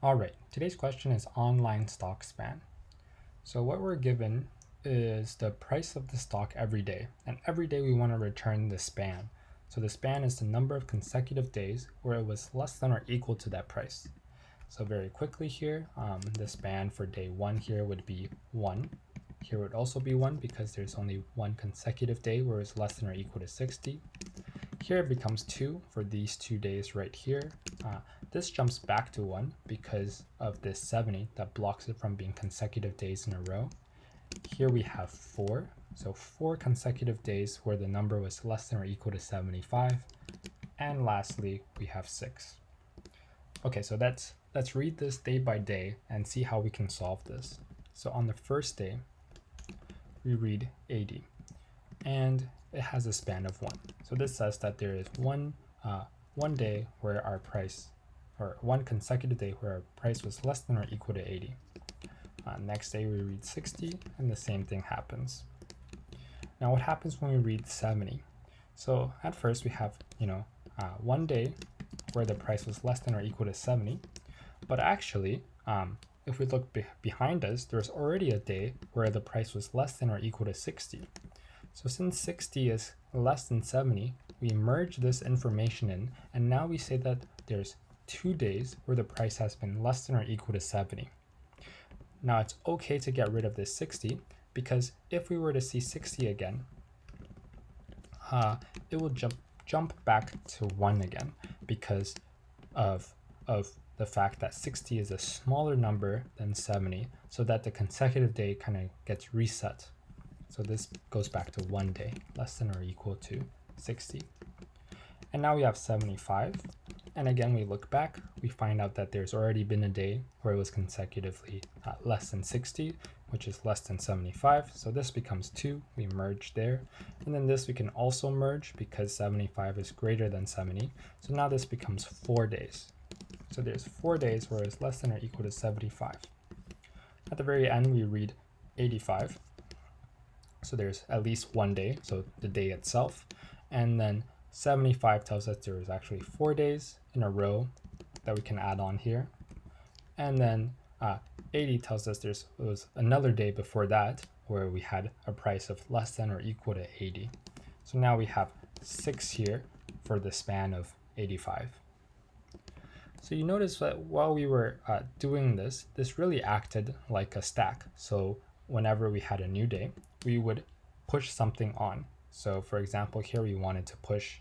All right, today's question is online stock span. So what we're given is the price of the stock every day, and every day we want to return the span. So the span is the number of consecutive days where it was less than or equal to that price. So very quickly here, the span for day 1 here would be 1. Here would also be 1 because there's only one consecutive day where it's less than or equal to 60. Here it becomes 2 for these 2 days right here. This jumps back to 1 because of this 70 that blocks it from being consecutive days in a row. Here we have 4, so 4 consecutive days where the number was less than or equal to 75. And lastly, we have 6. Okay, so let's read this day by day and see how we can solve this. So on the first day, we read 80, and it has a span of 1. So this says that there is one day where our price, or one consecutive day where our price was less than or equal to 80. Next day we read 60, and the same thing happens. Now what happens when we read 70? So at first we have, one day where the price was less than or equal to 70, but actually, if we look behind us, there's already a day where the price was less than or equal to 60. So since 60 is less than 70, we merge this information in, and now we say that there's 2 days where the price has been less than or equal to 70. Now it's okay to get rid of this 60 because if we were to see 60 again, it will jump back to 1 again because of the fact that 60 is a smaller number than 70, so that the consecutive day kind of gets reset. So this goes back to 1 day, less than or equal to 60. And now we have 75. And again, we look back, we find out that there's already been a day where it was consecutively less than 60, which is less than 75. So this becomes 2, we merge there. And then this we can also merge because 75 is greater than 70. So now this becomes 4 days. So there's 4 days where it's less than or equal to 75. At the very end, we read 85. So there's at least 1 day, so the day itself. And then 75 tells us there is actually 4 days in a row that we can add on here. And then 80 tells us it was another day before that where we had a price of less than or equal to 80. So now we have 6 here for the span of 85. So you notice that while we were doing this really acted like a stack. So whenever we had a new day, we would push something on. So for example, here we wanted to push,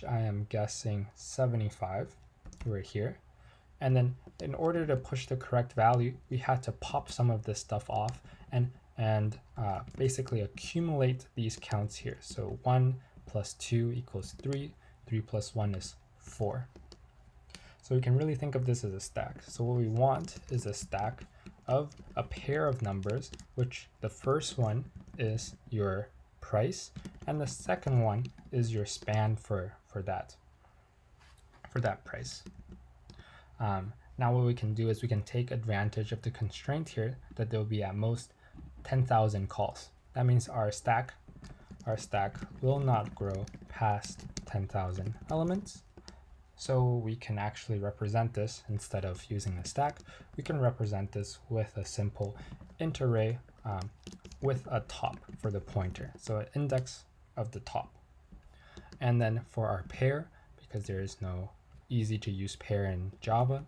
I am guessing 75 right here. And then in order to push the correct value, we had to pop some of this stuff off and basically accumulate these counts here. So 1 plus 2 equals 3, 3 plus 1 is 4. So we can really think of this as a stack. So what we want is a stack of a pair of numbers, which the first one is your price, and the second one is your span for that price. Now what we can do is we can take advantage of the constraint here that there will be at most 10,000 calls. That means our stack will not grow past 10,000 elements. So we can actually represent this instead of using a stack. We can represent this with a simple int array with a top for the pointer. So an index of the top. And then for our pair, because there is no easy to use pair in Java,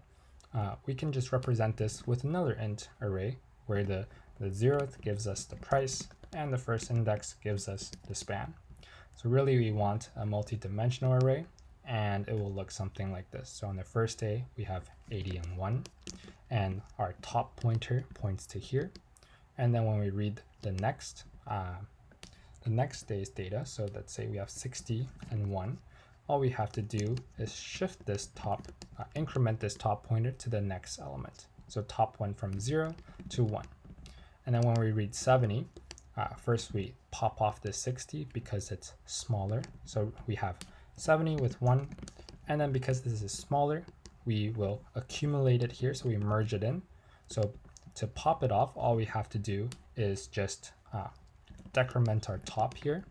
we can just represent this with another int array where the 0th gives us the price and the first index gives us the span. So really we want a multi-dimensional array, and it will look something like this. So on the first day, we have 80 and 1, and our top pointer points to here. And then when we read the next day's data, so let's say we have 60 and 1, all we have to do is shift this top, increment this top pointer to the next element. So top went from 0 to 1. And then when we read 70, first we pop off this 60 because it's smaller. So we have 70 with 1, and then because this is smaller, we will accumulate it here, so we merge it in. So to pop it off, all we have to do is just decrement our top here.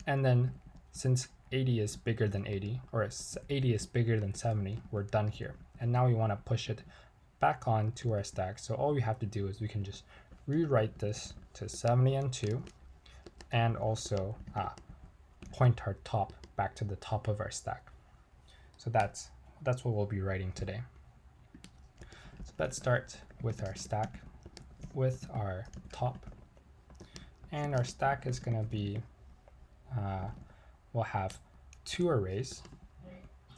And then since 80 is bigger than 80, or 80 is bigger than 70, we're done here. And now we want to push it back on to our stack. So all we have to do is we can just rewrite this to 70 and 2, and also point our top back to the top of our stack. So that's what we'll be writing today. So let's start with our stack, with our top. And our stack is going to be, we'll have 2 arrays.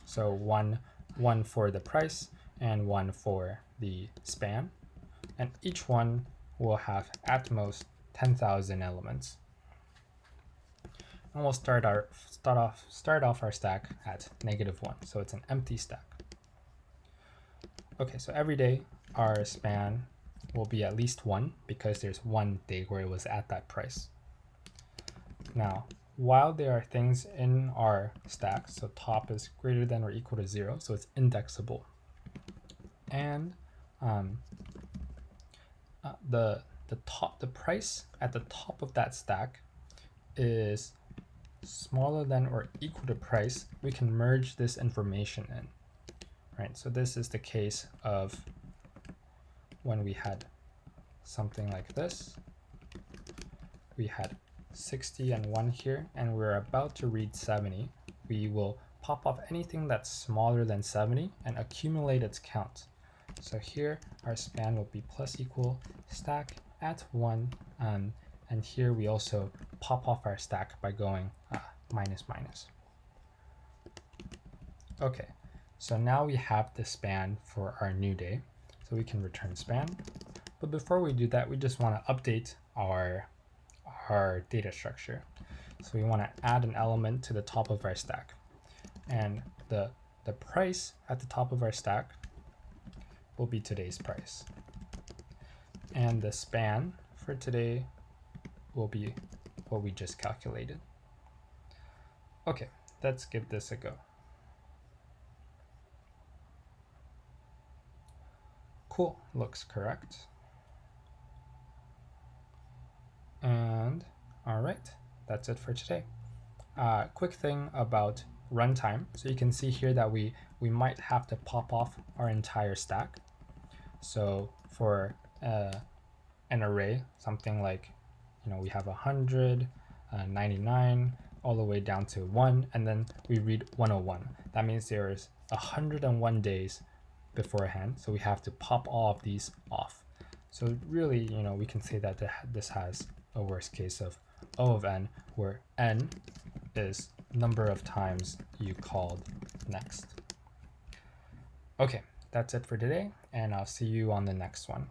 So one for the price and one for the span. And each one will have at most 10,000 elements. And we'll start off our stack at -1. So it's an empty stack. Okay, so every day our span will be at least 1 because there's one day where it was at that price. Now, while there are things in our stack, so top is greater than or equal to 0, so it's indexable. And the price at the top of that stack is smaller than or equal to price, we can merge this information in. Right, so this is the case of when we had something like this. We had 60 and 1 here, and we're about to read 70. We will pop off anything that's smaller than 70 and accumulate its count. So here our span will be plus equal stack at 1, and here we also pop off our stack by going minus minus. Okay, so now we have the span for our new day, so we can return span. But before we do that, we just want to update our data structure. So we want to add an element to the top of our stack, and the price at the top of our stack will be today's price, and the span for today will be what we just calculated. Okay, let's give this a go. Cool, looks correct. And all right, that's it for today. Quick thing about runtime. So you can see here that we might have to pop off our entire stack. So for an array, something like, we have 100, 99, all the way down to 1, and then we read 101. That means there is 101 days beforehand, so we have to pop all of these off. So really, we can say that this has a worst case of O of n, where n is number of times you called next. Okay, that's it for today, and I'll see you on the next one.